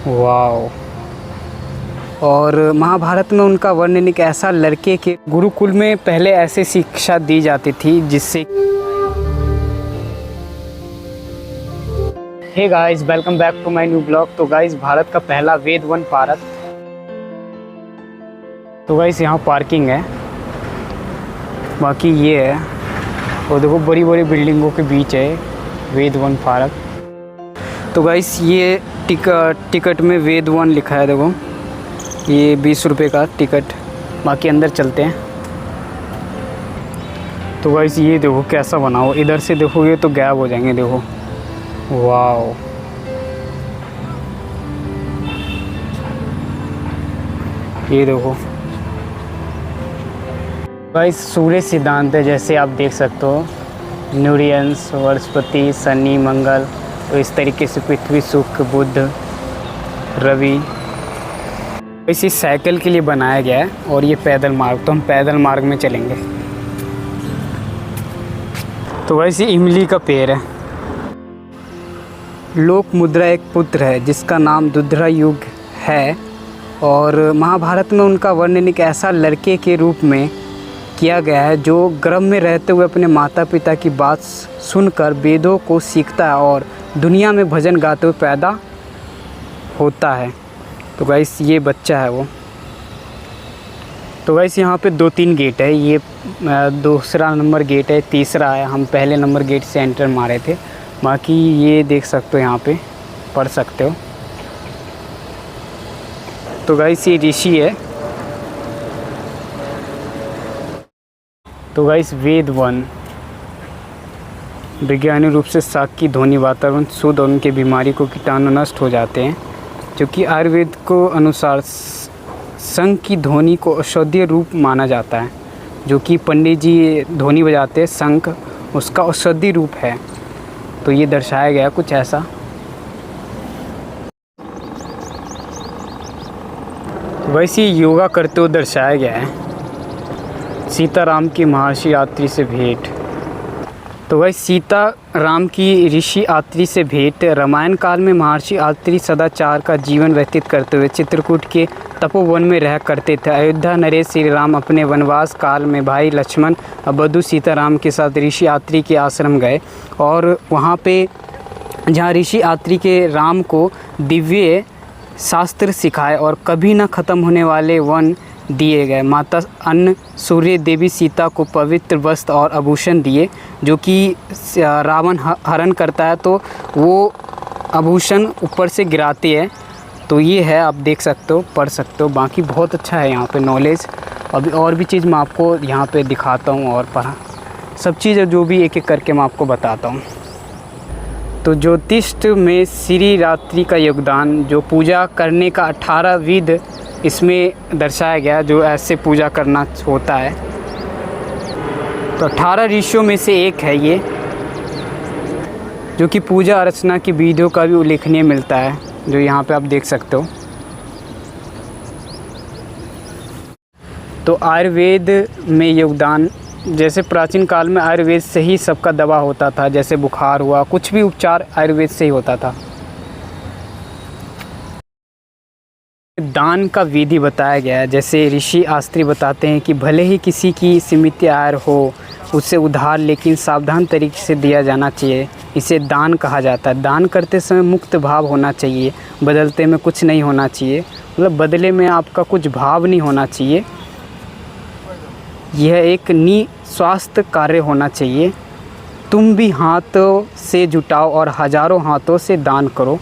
Wow. और महाभारत में उनका वर्णन एक ऐसा लड़के के गुरुकुल में पहले ऐसे शिक्षा दी जाती थी जिससे। Hey guys, welcome back to my new blog. तो गाइस, भारत का पहला वेद वन पार्क। तो गाइस, यहाँ पार्किंग है, बाकी ये है। और देखो, बड़ी बड़ी बिल्डिंगों के बीच है वेद वन पार्क। तो गाइस, ये टिकट में वेद वन लिखा है। देखो, ये 20 रुपये का टिकट। बाकी अंदर चलते हैं। तो गाइस, ये देखो कैसा बना हो। इधर से देखोगे तो गायब हो जाएंगे। देखो, वाओ। ये देखो गाइस, सूर्य सिद्धांत है, जैसे आप देख सकते हो। न्यूरियंस, बृहस्पति, शनि, मंगल। तो इस तरीके से पृथ्वी, शुक्र, बुध, रवि। इसी साइकिल के लिए बनाया गया है। और ये पैदल मार्ग, तो हम पैदल मार्ग में चलेंगे। तो वैसे इमली का पेड़ है। लोक मुद्रा एक पुत्र है जिसका नाम दुर्योधन है। और महाभारत में उनका वर्णन एक ऐसा लड़के के रूप में किया गया है जो गर्भ में रहते हुए अपने माता पिता की बात सुनकर वेदों को सीखता है और दुनिया में भजन गाते हुए पैदा होता है। तो गाइस, ये बच्चा है वो। तो गाइस, यहाँ पे 2-3 गेट है। ये दूसरा नंबर गेट है, तीसरा है। हम पहले नंबर गेट से एंटर मारे थे। बाकी ये देख सकते हो, यहाँ पे पढ़ सकते हो। तो गाइस, ये ऋषि है। तो गाइस, वेद वन वैज्ञानिक रूप से शाक की ध्वनि वातावरण शुद्ध और उनके बीमारी को कीटाणु नष्ट हो जाते हैं, जो कि आयुर्वेद को अनुसार शंख की ध्वनि को औषधीय रूप माना जाता है। जो कि पंडित जी ध्वनि बजाते हैं शंख, उसका औषधि रूप है। तो ये दर्शाया गया कुछ ऐसा। वैसे योगा करते हुए दर्शाया गया है। सीताराम की महर्षि आत्री से भेंट। तो वही सीता राम की ऋषि आत्री से भेंट। रामायण काल में महर्षि आत्री सदाचार का जीवन व्यतीत करते हुए चित्रकूट के तपोवन में रह करते थे। अयोध्या नरेश श्री राम अपने वनवास काल में भाई लक्ष्मण और बधू सीताराम के साथ ऋषि आत्री के आश्रम गए। और वहाँ पे जहाँ ऋषि आत्री के राम को दिव्य शास्त्र सिखाए और कभी न ख़त्म होने वाले वन दिए गए। माता अन्न सूर्य देवी सीता को पवित्र वस्त्र और आभूषण दिए, जो कि रावण हरण करता है तो वो आभूषण ऊपर से गिराती है। तो ये है, आप देख सकते हो, पढ़ सकते हो। बाकी बहुत अच्छा है यहाँ पे नॉलेज। अभी और भी चीज़ मैं आपको यहाँ पे दिखाता हूँ और पढ़ा सब चीज़ जो भी एक एक करके मैं आपको बताता हूँ। तो ज्योतिष में श्री रात्रि का योगदान, जो पूजा करने का 18 विध इसमें दर्शाया गया, जो ऐसे पूजा करना होता है। तो 18 ऋषियों में से एक है ये, जो कि पूजा अर्चना की विधियों का भी उल्लेखनीय मिलता है, जो यहाँ पे आप देख सकते हो। तो आयुर्वेद में योगदान, जैसे प्राचीन काल में आयुर्वेद से ही सबका दवा होता था। जैसे बुखार हुआ, कुछ भी उपचार आयुर्वेद से ही होता था। दान का विधि बताया गया है। जैसे ऋषि आस्त्री बताते हैं कि भले ही किसी की सीमित आय हो, उससे उधार लेकिन सावधान तरीके से दिया जाना चाहिए। इसे दान कहा जाता है। दान करते समय मुक्त भाव होना चाहिए, बदलते में कुछ नहीं होना चाहिए। मतलब बदले में आपका कुछ भाव नहीं होना चाहिए। यह एक निस्वार्थ कार्य होना चाहिए। तुम भी हाथों से जुटाओ और हजारों हाथों से दान करो।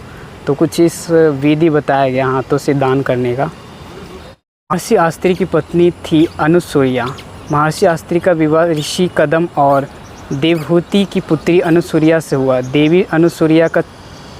तो कुछ इस विधि बताया गया हाथों से दान करने का। महर्षि आस्त्री की पत्नी थी अनुसूया। महर्षि आस्त्री का विवाह ऋषि कदम और देवहूति की पुत्री अनुसूया से हुआ। देवी अनुसूया का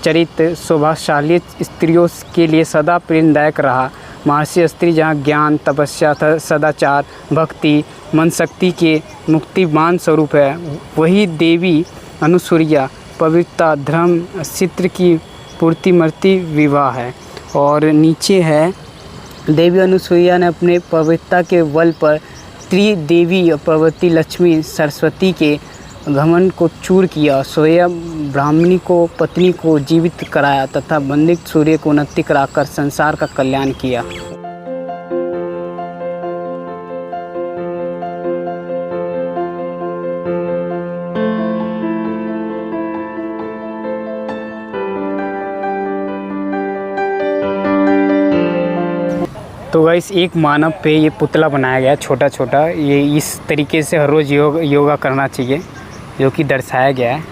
चरित्र शोभाशाली स्त्रियों के लिए सदा प्रेरणादायक रहा। महर्षि आस्त्री जहाँ ज्ञान, तपस्या, सदाचार, भक्ति, मन शक्ति के मुक्तिमान स्वरूप है, वही देवी अनुसूया पवित्रता, धर्म, चित्र की पूर्तिमूर्ति विवाह है। और नीचे है, देवी अनुसूया ने अपने पवित्रता के बल पर त्रिदेवी पार्वती, लक्ष्मी, सरस्वती के घमंड को चूर किया, स्वयं ब्राह्मणी को पत्नी को जीवित कराया तथा वंदित सूर्य को उन्नति कराकर संसार का कल्याण किया। तो गाइस एक मानव पे ये पुतला बनाया गया छोटा छोटा। ये इस तरीके से हर रोज़ योगा करना चाहिए, जो कि दर्शाया गया है।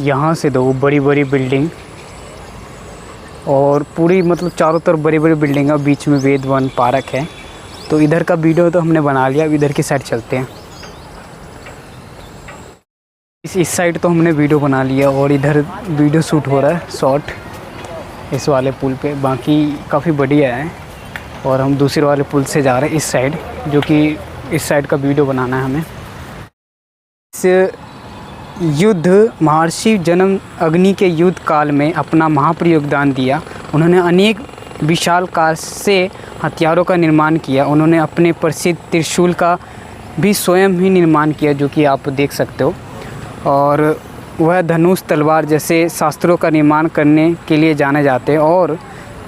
यहाँ से दो बड़ी बड़ी बिल्डिंग और पूरी मतलब चारों तरफ बड़ी बड़ी बिल्डिंग है, बीच में वेद वन पार्क है। तो इधर का वीडियो तो हमने बना लिया, अब इधर की साइड चलते हैं। इस साइड तो हमने वीडियो बना लिया और इधर वीडियो शूट हो रहा है शॉर्ट इस वाले पुल पे। बाकी काफ़ी बढ़िया है और हम दूसरे वाले पुल से जा रहे हैं इस साइड, जो कि इस साइड का वीडियो बनाना है हमें। इस युद्ध महर्षि जन्म अग्नि के युद्ध काल में अपना महाप्रिय योगदान दिया। उन्होंने अनेक विशालकाय से हथियारों का निर्माण किया। उन्होंने अपने प्रसिद्ध त्रिशूल का भी स्वयं ही निर्माण किया, जो कि आप देख सकते हो। और वह धनुष तलवार जैसे शास्त्रों का निर्माण करने के लिए जाने जाते हैं और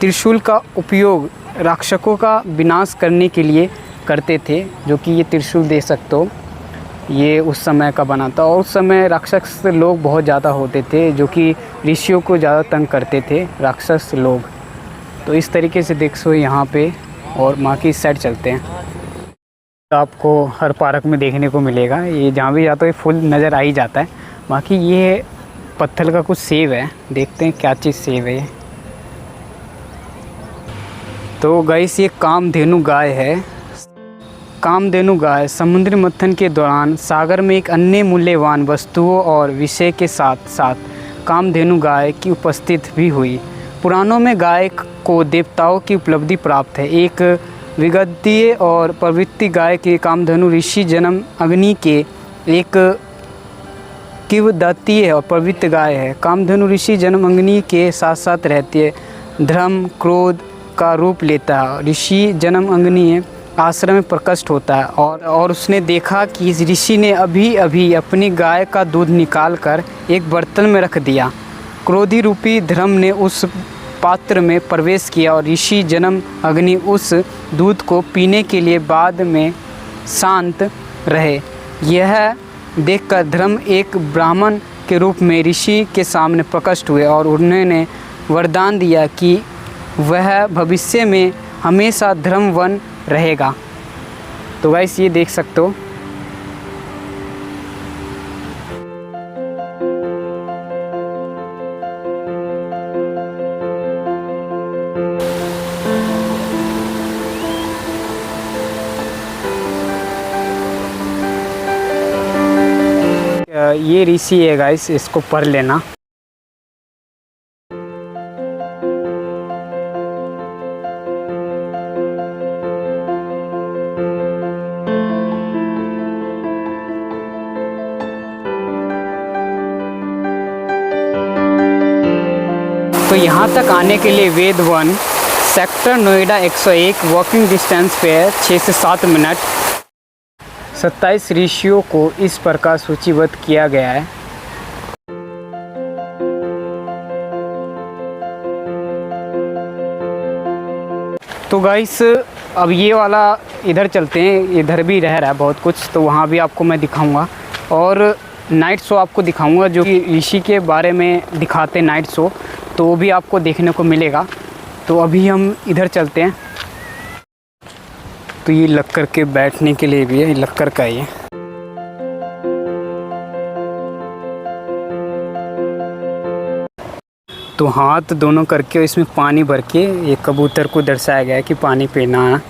त्रिशूल का उपयोग राक्षसों का विनाश करने के लिए करते थे, जो कि ये त्रिशूल दे सकते हो, ये उस समय का बना था। और उस समय राक्षस लोग बहुत ज़्यादा होते थे, जो कि ऋषियों को ज़्यादा तंग करते थे राक्षस लोग। तो इस तरीके से देख सो यहाँ पे। और माँ की इस साइड चलते हैं, तो आपको हर पार्क में देखने को मिलेगा। ये जहाँ भी जाता है फुल नज़र आ ही जाता है। बाकी ये पत्थर का कुछ सेब है, देखते हैं क्या चीज़ सेब है ये। तो गाइस ये कामधेनु गाय है। कामधेनु गाय समुद्री मंथन के दौरान सागर में एक अन्य मूल्यवान वस्तुओं और विषय के साथ साथ कामधेनु गाय की उपस्थित भी हुई। पुराणों में गाय को देवताओं की उपलब्धि प्राप्त है। एक विगद्य और प्रवृत्ति गाय के कामधेनु ऋषि जन्म अग्नि के एक किंवदंती और पवित्र गाय है। कामधेनु ऋषि जन्म अग्नि के साथ साथ रहती है, धर्म क्रोध का रूप लेता है। ऋषि जन्म अग्नि आश्रम में प्रकट होता है और उसने देखा कि इस ऋषि ने अभी अभी अपनी गाय का दूध निकाल कर एक बर्तन में रख दिया। क्रोधी रूपी धर्म ने उस पात्र में प्रवेश किया और ऋषि जन्म अग्नि उस दूध को पीने के लिए बाद में शांत रहे। यह देखकर धर्म एक ब्राह्मण के रूप में ऋषि के सामने प्रकट हुए और उन्होंने वरदान दिया कि वह भविष्य में हमेशा धर्मवन रहेगा। तो गाइस ये देख सकते हो। ये ऋषि है गाइस, इसको पढ़ लेना। तो यहाँ तक आने के लिए वेद one sector Noida 101 walking distance पे है, 6 से 7 मिनट। 27 ऋषियों को इस प्रकार सूचीबद्ध किया गया है। तो गाइस अब ये वाला इधर चलते हैं, इधर भी रह रहा है बहुत कुछ, तो वहाँ भी आपको मैं दिखाऊंगा। और नाइट शो आपको दिखाऊंगा, जो कि ऋषि के बारे में दिखाते नाइट शो, तो वो भी आपको देखने को मिलेगा। तो अभी हम इधर चलते हैं। तो ये लक्कर के बैठने के लिए भी है, लक्कर का ही है। तो हाथ दोनों करके इसमें पानी भर के ये कबूतर को दर्शाया गया है कि पानी पीना,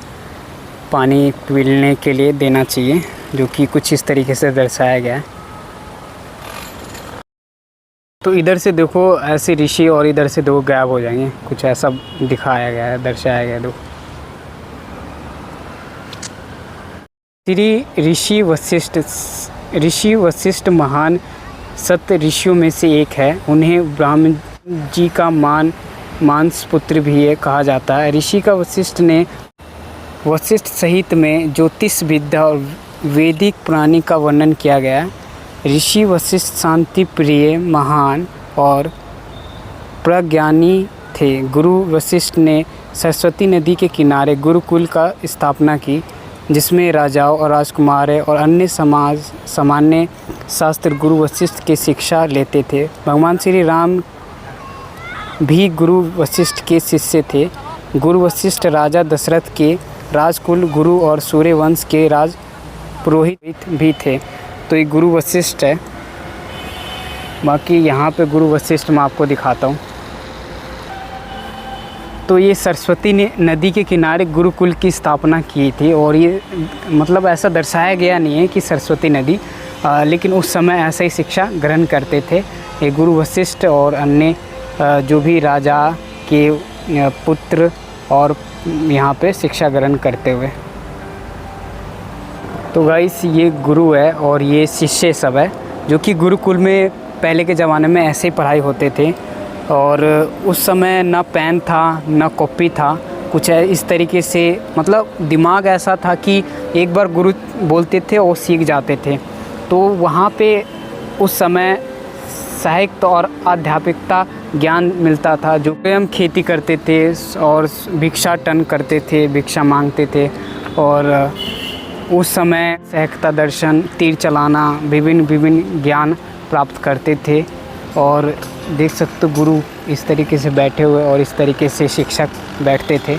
पानी पीने के लिए देना चाहिए, जो कि कुछ इस तरीके से दर्शाया गया है। तो इधर से देखो ऐसे ऋषि और इधर से दो गायब हो जाएंगे, कुछ ऐसा दिखाया गया है, दर्शाया गया है। दो श्री ऋषि वशिष्ठ महान सत्य ऋषियों में से एक है। उन्हें ब्रह्मा जी का मानस पुत्र भी कहा जाता है। ऋषि का वशिष्ठ ने वशिष्ठ सहित में ज्योतिष विद्या और वैदिक प्रणाली का वर्णन किया गया। ऋषि वशिष्ठ शांति प्रिय, महान और प्रज्ञानी थे। गुरु वशिष्ठ ने सरस्वती नदी के किनारे गुरुकुल का स्थापना की, जिसमें राजाओं और राजकुमारों और अन्य सामान्य शास्त्र गुरु वशिष्ठ की शिक्षा लेते थे। भगवान श्री राम भी गुरु वशिष्ठ के शिष्य थे। गुरु वशिष्ठ राजा दशरथ के राजकुल गुरु और सूर्यवंश के राज पुरोहित भी थे। तो ये गुरु वशिष्ठ है। बाकी यहाँ पे गुरु वशिष्ठ मैं आपको दिखाता हूँ। तो ये सरस्वती ने नदी के किनारे गुरुकुल की स्थापना की थी, और ये मतलब ऐसा दर्शाया गया नहीं है कि सरस्वती नदी, लेकिन उस समय ऐसा ही शिक्षा ग्रहण करते थे ये गुरु वशिष्ठ और अन्य जो भी राजा के पुत्र और यहाँ पे शिक्षा ग्रहण करते हुए। तो गाइस ये गुरु है और ये शिष्य सब है, जो कि गुरुकुल में पहले के ज़माने में ऐसे ही पढ़ाई होते थे। और उस समय ना पेन था ना कॉपी था, कुछ इस तरीके से, मतलब दिमाग ऐसा था कि एक बार गुरु बोलते थे और सीख जाते थे। तो वहाँ पे उस समय साहित्य और आध्यात्मिकता ज्ञान मिलता था। जो कि हम खेती करते थे और भिक्षाटन करते थे, भिक्षा मांगते थे, और उस समय साहित्य दर्शन, तीर चलाना, विभिन्न ज्ञान प्राप्त करते थे। और देख सकते हो गुरु इस तरीके से बैठे हुए और इस तरीके से शिक्षक बैठते थे।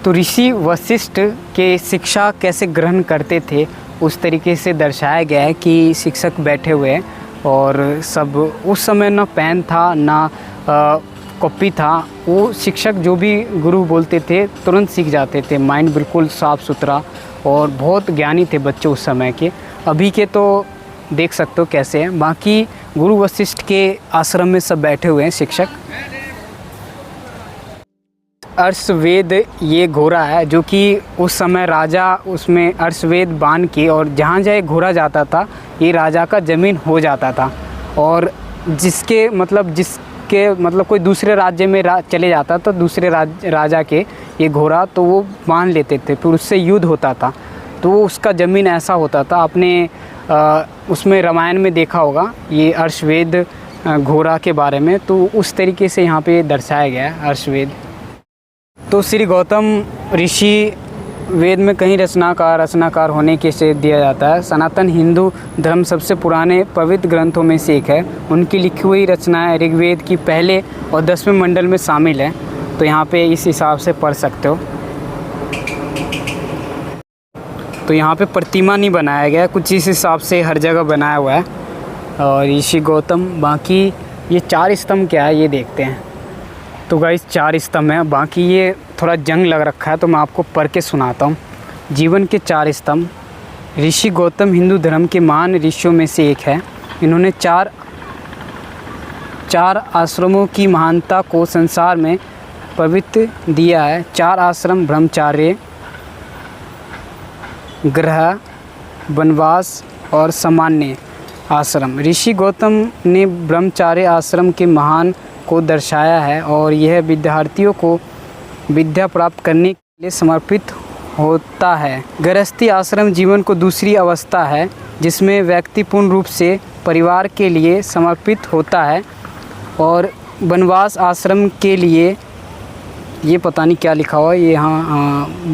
तो ऋषि वशिष्ठ के शिक्षा कैसे ग्रहण करते थे उस तरीके से दर्शाया गया है कि शिक्षक बैठे हुए हैं और सब, उस समय ना पेन था ना कॉपी था। वो शिक्षक जो भी गुरु बोलते थे तुरंत सीख जाते थे। माइंड बिल्कुल साफ़ सुथरा और बहुत ज्ञानी थे बच्चे उस समय के। अभी के तो देख सकते हो कैसे हैं। बाकी गुरु वशिष्ठ के आश्रम में सब बैठे हुए हैं शिक्षक। अर्शवेद ये घोड़ा है, जो कि उस समय राजा उसमें अर्शवेद बांध के, और जहाँ जहाँ घोड़ा जाता था ये राजा का ज़मीन हो जाता था। और जिसके मतलब कोई दूसरे राज्य में चले जाता तो दूसरे राजा के ये घोड़ा तो वो बांध लेते थे, फिर उससे युद्ध होता था। तो उसका ज़मीन ऐसा होता था। आपने उसमें रामायण में देखा होगा ये अर्शवेद घोड़ा के बारे में। तो उस तरीके से यहाँ पे दर्शाया गया है अर्शवेद। तो श्री गौतम ऋषि वेद में कहीं रचनाकार होने के से दिया जाता है। सनातन हिंदू धर्म सबसे पुराने पवित्र ग्रंथों में से एक है। उनकी लिखी हुई रचनाएं ऋग्वेद की पहले और 10वें मंडल में शामिल है। तो यहाँ पे इस हिसाब से पढ़ सकते हो। तो यहाँ पे प्रतिमा नहीं बनाया गया, कुछ इस हिसाब से हर जगह बनाया हुआ है। और ऋषि गौतम, बाकी ये 4 स्तंभ क्या है ये देखते हैं। तो गाइस 4 स्तंभ हैं। बाकी ये थोड़ा जंग लग रखा है तो मैं आपको पढ़ के सुनाता हूँ। जीवन के 4 स्तंभ। ऋषि गौतम हिंदू धर्म के महान ऋषियों में से एक है। इन्होंने चार आश्रमों की महानता को संसार में पवित्र दिया है। 4 आश्रम, ब्रह्मचार्य, गृह, वनवास और सामान्य आश्रम। ऋषि गौतम ने ब्रह्मचार्य आश्रम के महान को दर्शाया है, और यह विद्यार्थियों को विद्या प्राप्त करने के लिए समर्पित होता है। गृहस्थी आश्रम जीवन को दूसरी अवस्था है, जिसमें व्यक्ति पूर्ण रूप से परिवार के लिए समर्पित होता है। और वनवास आश्रम के लिए ये पता नहीं क्या लिखा हुआ है, ये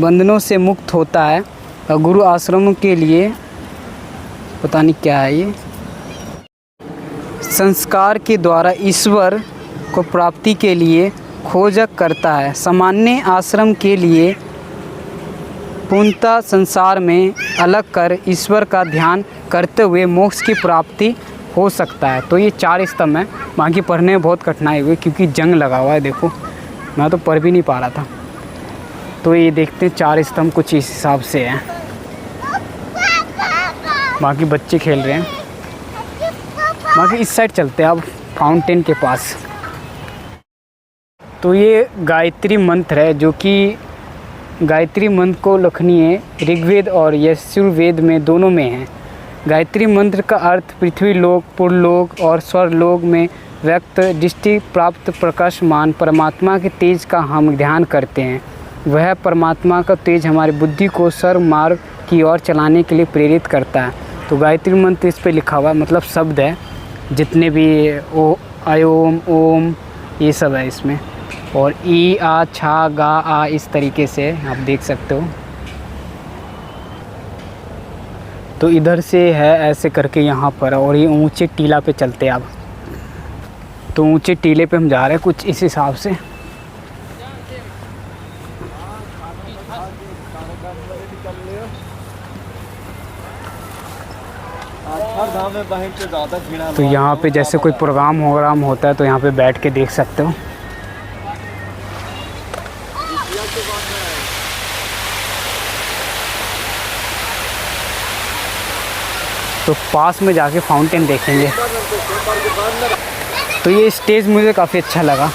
बंधनों से मुक्त होता है। और गुरु आश्रमों के लिए पता नहीं क्या है, ये संस्कार के द्वारा ईश्वर को प्राप्ति के लिए खोज करता है। सामान्य आश्रम के लिए पूर्णतः संसार में अलग कर ईश्वर का ध्यान करते हुए मोक्ष की प्राप्ति हो सकता है। तो ये 4 स्तंभ हैं। बाकी पढ़ने में बहुत कठिनाई हुई क्योंकि जंग लगा हुआ है। देखो मैं तो पढ़ भी नहीं पा रहा था। तो ये देखते हैं 4 स्तंभ कुछ इस हिसाब से हैं। बाकी बच्चे खेल रहे हैं। बाकी इस साइड चलते हैं अब फाउंटेन के पास। तो ये गायत्री मंत्र है, जो कि गायत्री मंत्र को लखनीय ऋग्वेद और यजुर्वेद में दोनों में है। गायत्री मंत्र का अर्थ पृथ्वी लोक, पुरलोक और स्वर्लोक में व्यक्त दृष्टि प्राप्त प्रकाशमान परमात्मा के तेज का हम ध्यान करते हैं। वह परमात्मा का तेज हमारी बुद्धि को सर्व मार्ग की ओर चलाने के लिए प्रेरित करता है। तो गायत्री मंत्र इस पे लिखा हुआ है, मतलब शब्द है जितने भी ओ अयोम ओम ये सब है इसमें, और ई आ छा गा आ इस तरीके से आप देख सकते हो। तो इधर से है ऐसे करके यहाँ पर, और ये ऊंचे टीला पे चलते हैं अब। तो ऊंचे टीले पे हम जा रहे हैं कुछ इस हिसाब से। तो यहाँ पे जैसे कोई प्रोग्राम होता है तो यहाँ पे बैठ के देख सकते हो। तो पास में जाके फाउंटेन देखेंगे। तो ये स्टेज मुझे काफ़ी अच्छा लगा।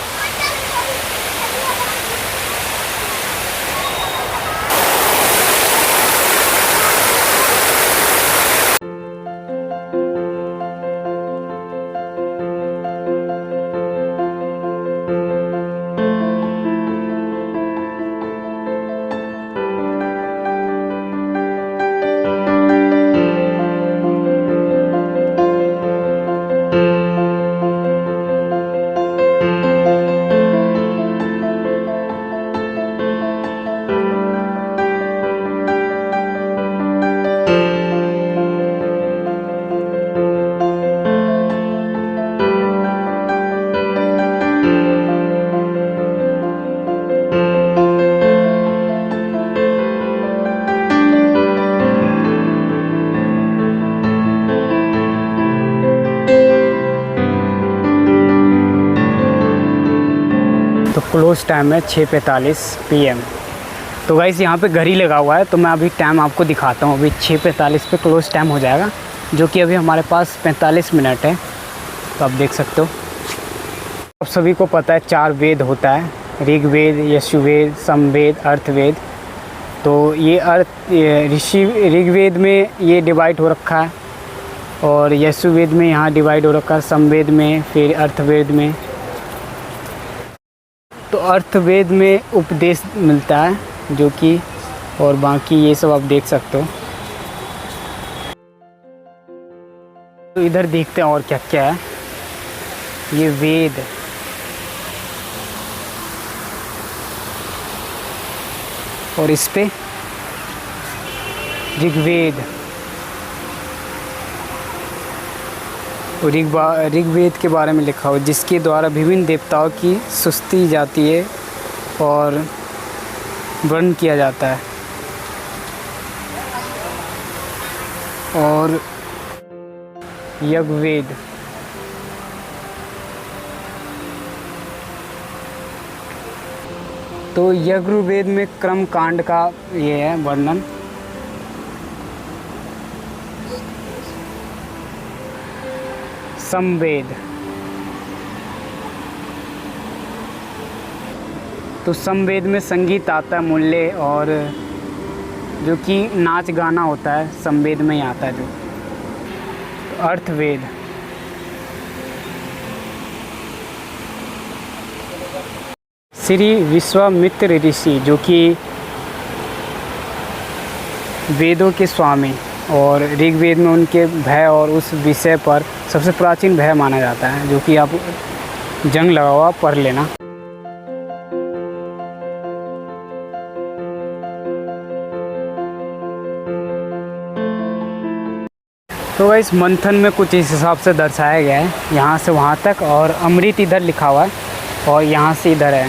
तो क्लोज टाइम है 6:45 PM। तो गाइस यहाँ पे घड़ी लगा हुआ है, तो मैं अभी टाइम आपको दिखाता हूँ। अभी 6:45 पे क्लोज टाइम हो जाएगा, जो कि अभी हमारे पास 45 मिनट है। तो आप देख सकते हो। आप सभी को पता है 4 वेद होता है, ऋग्वेद, यजुर्वेद, सामवेद, अर्थवेद। तो ये ऋग्वेद में ये डिवाइड हो रखा है, और यजुर्वेद में यहाँ डिवाइड हो रखा है, सामवेद में, फिर अर्थवेद में। तो अर्थवेद में उपदेश मिलता है जो कि, और बाकी ये सब आप देख सकते हो। तो इधर देखते हैं और क्या क्या है। ये वेद, और इस पे ऋग्वेद, और ऋग्वेद के बारे में लिखा हुआ, जिसके द्वारा विभिन्न देवताओं की स्तुति जाती है और वर्णन किया जाता है। और यजुर्वेद, तो यजुर्वेद में कर्म कांड का ये है वर्णन। सामवेद, तो सामवेद में संगीत आता है, मूल्य, और जो कि नाच गाना होता है सामवेद में ही आता है जो। तो अर्थवेद, श्री विश्वामित्र ऋषि जो कि वेदों के स्वामी, और ऋग्वेद में उनके भय और उस विषय पर सबसे प्राचीन भय माना जाता है, जो कि आप जंग लगा हुआ पढ़ लेना। तो गाइस मंथन में कुछ इस हिसाब से दर्शाया गया है, यहाँ से वहाँ तक, और अमृत इधर लिखा हुआ है, और यहाँ से इधर है।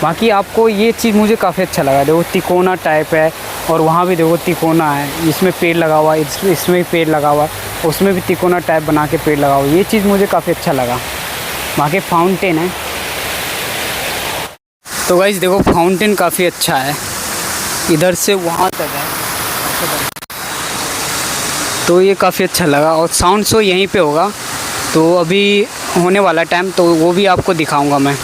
बाकी आपको ये चीज़ मुझे काफ़ी अच्छा लगा। देखो तिकोना टाइप है, और वहाँ भी देखो तिकोना है, इसमें पेड़ लगा हुआ है, इसमें भी पेड़ लगा हुआ है, उसमें भी तिकोना टाइप बना के पेड़ लगा हुआ है। ये चीज़ मुझे काफ़ी अच्छा लगा। बाकी फाउंटेन है, तो गाइस देखो फाउंटेन काफ़ी अच्छा है, इधर से वहाँ तक है। तो ये काफ़ी अच्छा लगा, और साउंड शो यहीं पे होगा। तो अभी होने वाला टाइम, तो वो भी आपको दिखाऊंगा मैं।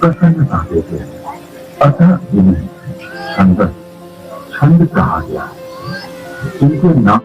प्रसन्नता देते हैं। अतः इन्हें छंद छंद कहा गया। इनके नाम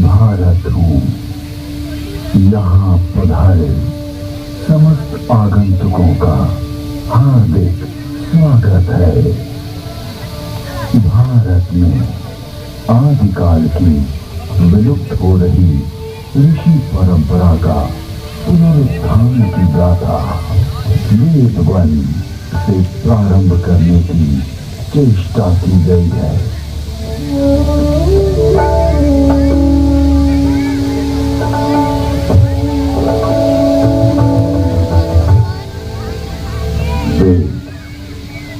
भारत हूँ, यहाँ पधारे समस्त आगंतुकों का हार्दिक स्वागत है। भारत में आदिकाल की विलुप्त हो रही ऋषि परंपरा का पुनरुत्थान की गाथा वेद वन से प्रारंभ करने की चेष्टा की गई है।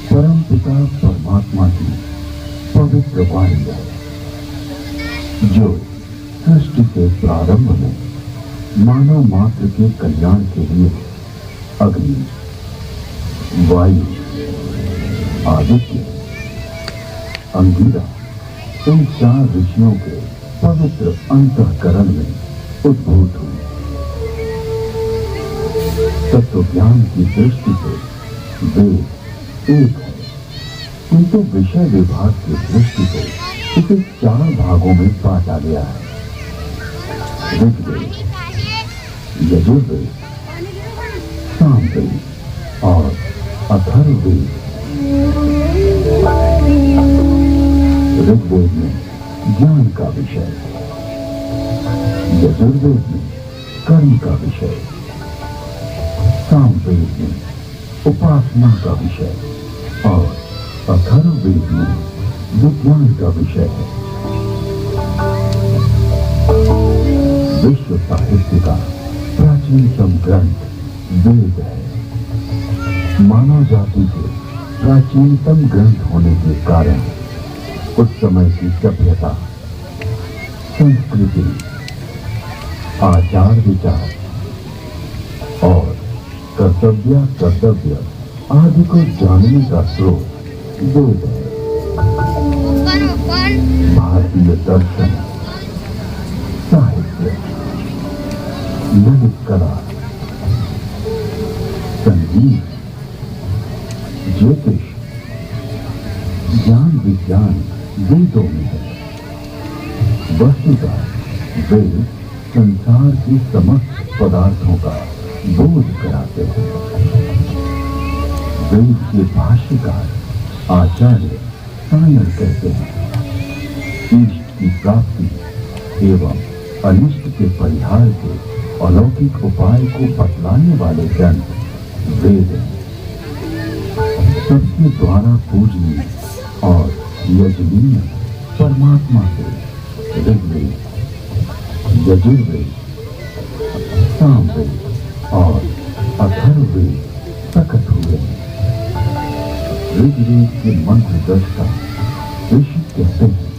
परमपिता परमात्मा की पवित्र वाणी है, जो सृष्टि के प्रारंभ में मानव मात्र के कल्याण के लिए अग्नि, वायु, आदित्य, अंगिरा इन 4 ऋषियों के पवित्र अंतःकरण में उद्भूत हुई। तत्व ज्ञान की दृष्टि से वेद एक है, किंतु विषय विभाग की दृष्टि से इसे 4 भागों में बांटा गया है। ऋग्वेद, यजुर्वेद, सामवेद और अथर्ववेद। ऋग्वेद में ज्ञान का विषय, यजुर्वेद में कर्म का विषय, सामवेद में उपासना का विषय और अथर्ववेद में विज्ञान का विषय है। विश्व साहित्य का प्राचीनतम ग्रंथ वेद है। मानव जाति के प्राचीनतम ग्रंथ होने के कारण उस समय की सभ्यता, संस्कृति, आचार विचार और कर्तव्य आदि को जानने का स्रोत वेद है। भारतीय दर्शन, साहित्य, ललित कला, संगीत, ज्योतिष, ज्ञान विज्ञान वेदों में है। वस्तुतः वेद संसार के समस्त पदार्थों का बोध कराते हैं। वेद के भाष्यकार आचार्य सायर कहते हैं, इष्ट की प्राप्ति एवं अनिष्ट के परिहार के अलौकिक उपाय को बतलाने वाले ग्रंथ वेद हैं। सबके द्वारा पूजनीय और यजनीय परमात्मा से ऋग्वेद, यजुर्वेद, सामवेद और अथर्ववेद प्रकट हुए। ऋग्वेद के मंत्र दृष्टा ऋषि कहते हैं,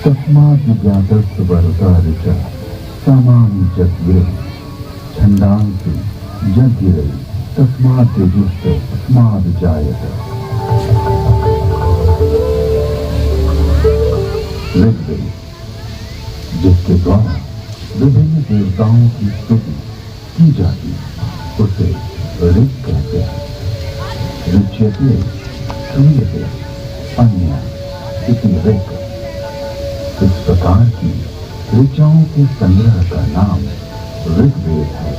तस्मात् ज्ञातस्य वरुता ऋचा सामानि जग्रे छंदांसि जगिरे तस्मात् तेजोस्ते तस्माद् जायते। ऋग्वेद, जिसके द्वारा विभिन्न देवताओं की स्तुति की जाती, उसे ऋग कहते हैं। ऋच्यते श्रूयते अन्य इति ऋग। इस प्रकार की ऋचाओं के संग्रह का नाम ऋग्वेद है।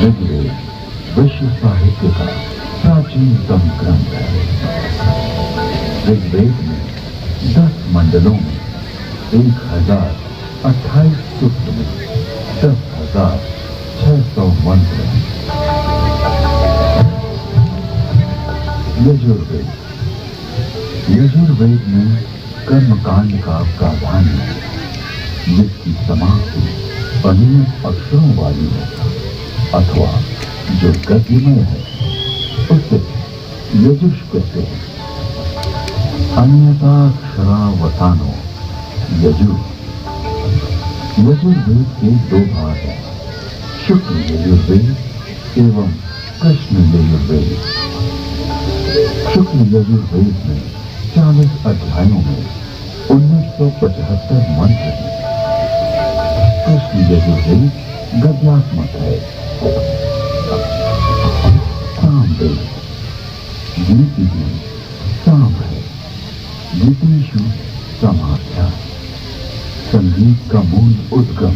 ऋग्वेद विश्व साहित्य का प्राचीनतम ग्रंथ है। ऋग्वेद में 10 मंडलों में 1028 सूक्त में 10,600 मंत्र हैं। यजुर्वेद। यजुर्वेद में कर्मकांड का प्राधान्य है, जिसकी समाप्ति अनियत अक्षरों वाली है अथवा जो गतिमय है उसे यजुष कहते हैं। अन्यताक्षरावसानो यजुर। यजुर्वेद के 2 भाग हैं, शुक्ल यजुर्वेद एवं कृष्ण यजुर्वेद। शुक्ल यजुर्वेद में 40 अध्यायों में 1975 मंत्र हैं। कृष्ण यजुर्वेद गद्यात्मक है। सामवेद। गीति में साम है। गीतेषु समाख्या। संगीत का मूल उद्गम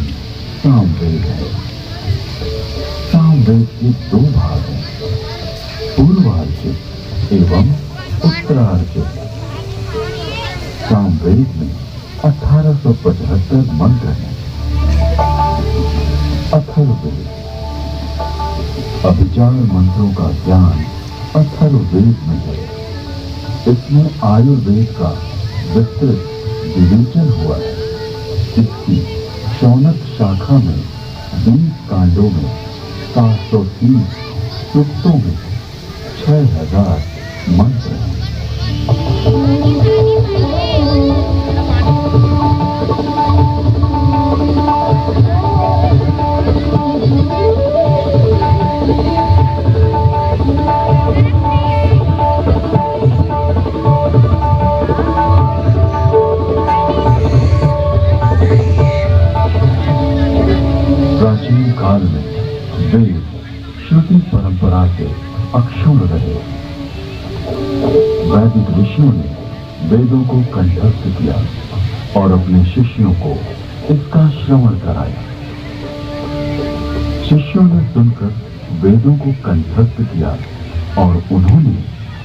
सामवेद है। सामवेद के 2 भाग हैं, पूर्वार्चित एवं उत्तरार्चित। सामवेद में 1875 मंत्र हैं। अथर्ववेद। अभिचार मंत्रों का ज्ञान अथर्ववेद में है। इसमें आयुर्वेद का विस्तृत विवेचन हुआ है। इसकी शौनक शाखा में 20 कांडों में 730 सूक्तों में 6000 मंत्र हैं। प्राचीन काल में वेद श्रुति परंपरा से अक्षुण्ण रहे। वैदिक ऋषियों ने वेदों को कंठस्थ किया और अपने शिष्यों को इसका श्रवण कराया। शिष्यों ने सुनकर वेदों को कंठस्थ किया और उन्होंने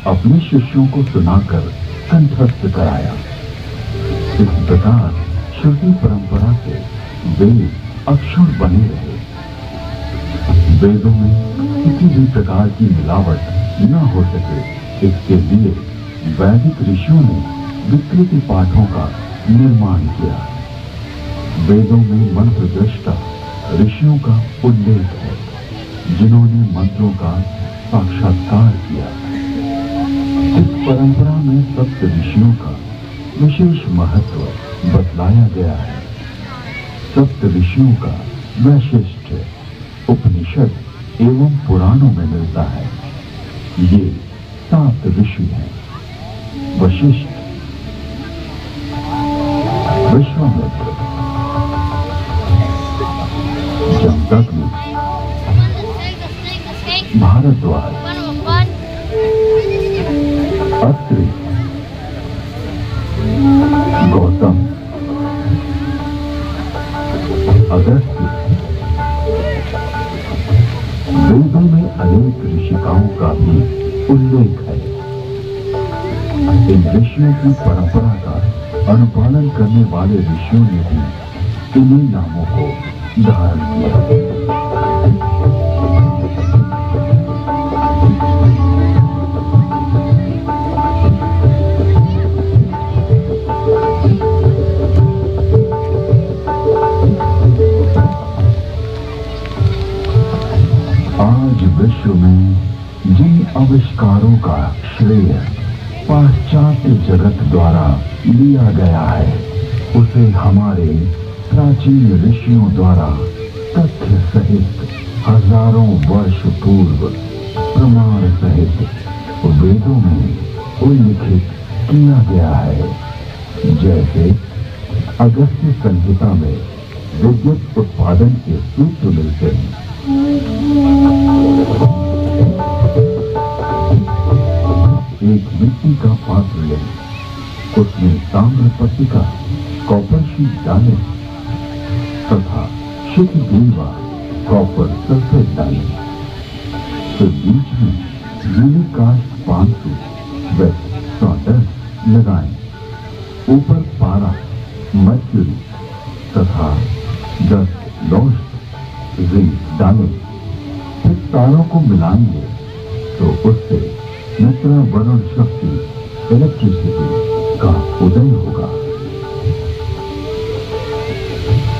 अपने शिष्यों को सुनाकर कंठस्थ कराया। इस प्रकार श्रुति परंपरा से वेद अक्षुण्ण बने रहे। वेदों में किसी भी प्रकार की मिलावट न हो सके, इसके लिए वैदिक ऋषियों ने विकृति पाठों का निर्माण किया। वेदों में मंत्र दृष्टा ऋषियों का उल्लेख है, जिन्होंने मंत्रों का साक्षात्कार किया। इस परंपरा में सप्त ऋषियों का विशेष महत्व बतलाया गया है। सप्त ऋषियों का वैशिष्ट्य उपनिषद एवं पुराणों में मिलता है। ये 7 ऋषि हैं: वशिष्ठ, विश्वामित्र, जमदग्नि, भारद्वाज, अत्रि, गौतम, अगस्त्य। वेदों में अनेक ऋषिकाओं का भी उल्लेख है। इन ऋषियों की परंपरा का अनुपालन करने वाले ऋषियों ने भी इन्हीं नामों को धारण किया। आज विश्व में जिन आविष्कारों का श्रेय पाश्चात्य जगत द्वारा लिया गया है, उसे हमारे प्राचीन ऋषियों द्वारा तथ्य सहित हजारों वर्ष पूर्व प्रमाण सहित वेदों में उल्लिखित किया गया है। जैसे अगस्त्य संहिता में विद्युत उत्पादन के सूत्र मिलते हैं। एक मिट्टी का पात्र लें, उसमें ताम्र पट्टिका कॉपर शीट डालें तथा शिथिगेवा कॉपर सल्फेट डालें। फिर बीच में यूनिकास्ट 500 वेट सॉडस्ट लगाएं। ऊपर पारा, मर्क्यूरी तथा 10 लौह जिंक डालें। फिर तारों को मिलाएंगे तो उससे मित्रा वरुण शक्ति इलेक्ट्रिसिटी का उदय होगा।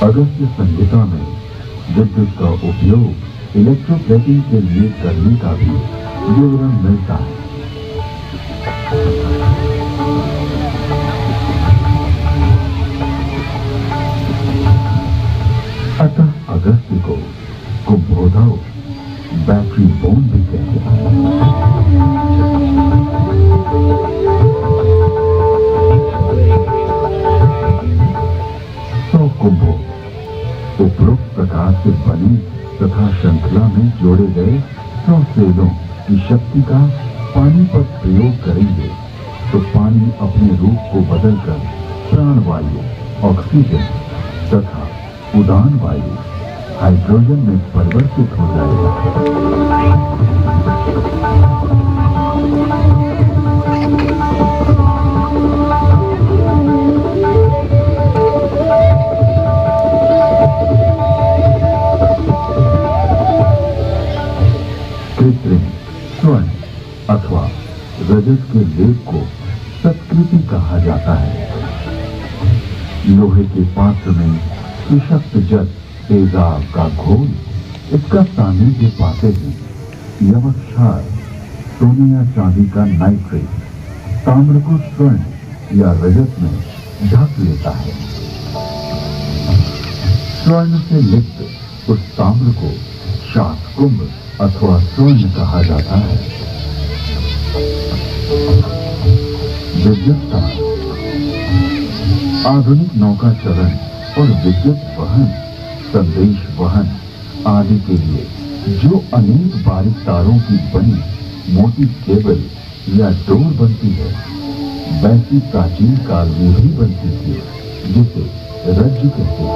अगस्त्य संहिता में विद्युत का उपयोग इलेक्ट्रोप्लेटिंग के लिए करने का भी विवरण मिलता है। अतः अगस्त्य को कुंभोधव बैटरी बोन भी कहते हैं। सौ कुंभों उपरोक्त प्रकार से बनी तथा श्रृंखला में जोड़े गए 100 सेलों की शक्ति का पानी पर प्रयोग करेंगे तो पानी अपने रूप को बदलकर प्राणवायु, ऑक्सीजन तथा उदान वायु हाइड्रोजन में परिवर्तित हो जाएगा। कृत्रिम स्वर्ण अथवा रजत के लेप को सत्कृति कहा जाता है। लोहे के पात्र में सुशक्त जल तेजाब का घोल इसका सानिध्य पाते ही यवक क्षार, सोने या चांदी का नाइट्रेट ताम्र को स्वर्ण या रजत में ढक लेता है। स्वर्ण से लिप्त उस ताम्र को शातकुंभ अथवा स्वर्ण कहा जाता है। विद्युत तार आधुनिक नौका चलन और विद्युत वहन, संदेश वहन आदि के लिए जो अनेक बारीक तारों की बनी मोटी केबल या डोर बनती है, वैसी प्राचीन काल में भी बनती थी, जिसे रज्जु कहते हैं।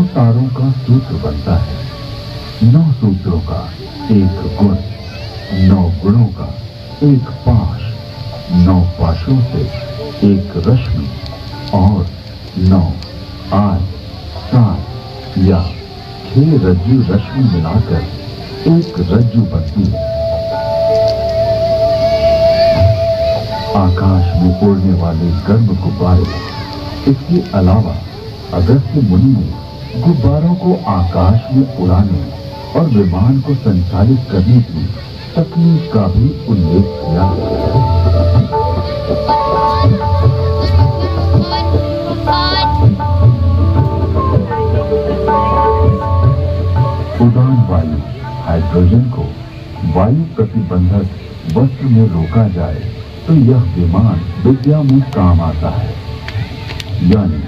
तारों का सूत्र बनता है। 9 सूत्रों का एक गुण, 9 गुणों का एक पाश, 9 पाशों से एक रश्मि और 9 8 7 या 6 रज्जु रश्मि मिलाकर एक रज्जु बनती है। आकाश में उड़ने वाले गर्म गुब्बारे। इसके अलावा अगस्त्य मुनि ने गुब्बारों को आकाश में उड़ाने और विमान को संचालित करने की तकनीक का भी उल्लेख किया है। उड़ान वायु हाइड्रोजन को वायु प्रतिबंधक वस्त्र में रोका जाए तो यह विमान विद्या में काम आता है। यानी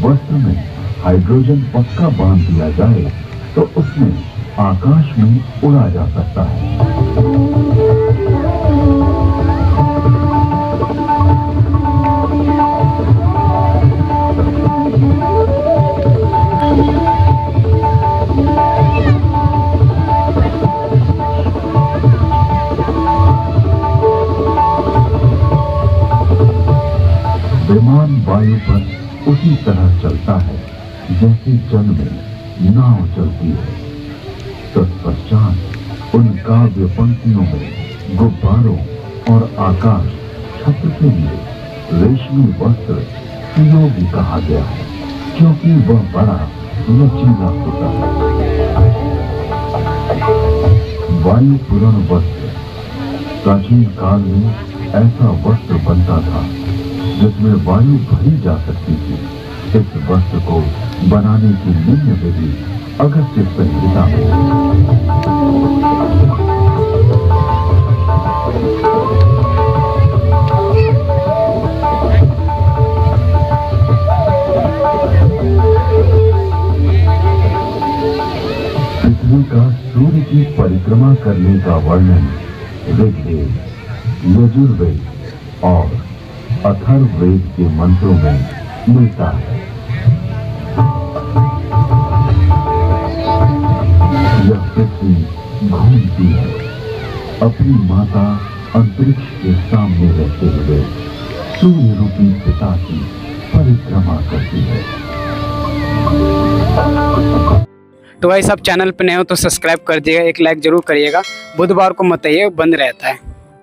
वस्त्र में हाइड्रोजन पक्का बांध दिया जाए तो उसमें आकाश में उड़ा जा सकता है। विमान वायु पर उसी तरह चलता है जैसे जल में नाव चलती है। तत्पश्चात उन काव्य पंक्तियों में गुब्बारों और आकाश छत्र के लिए रेशमी वस्त्र सुयोगी कहा गया है, क्योंकि वह बड़ा लचीला होता है। वायु पूर्ण वस्त्र प्राचीन काल में ऐसा वस्त्र बनता था जिसमें वायु भरी जा सकती थी। इस वस्त्र को बनाने की निम्न विधि अगस्त्य संहिता में। करने का वर्णन ऋग्वेद, यजुर्वेद और अथर्ववेद के मंत्रों में मिलता है। यह पृथ्वी घूमती है, अपनी माता अंतरिक्ष के सामने रहते हुए सूर्य रूपी पिता की परिक्रमा करती है। तो भाई सब चैनल पे नए हो तो सब्सक्राइब कर दिएगा, एक लाइक जरूर करिएगा। बुधवार को मत आइए, बंद रहता है।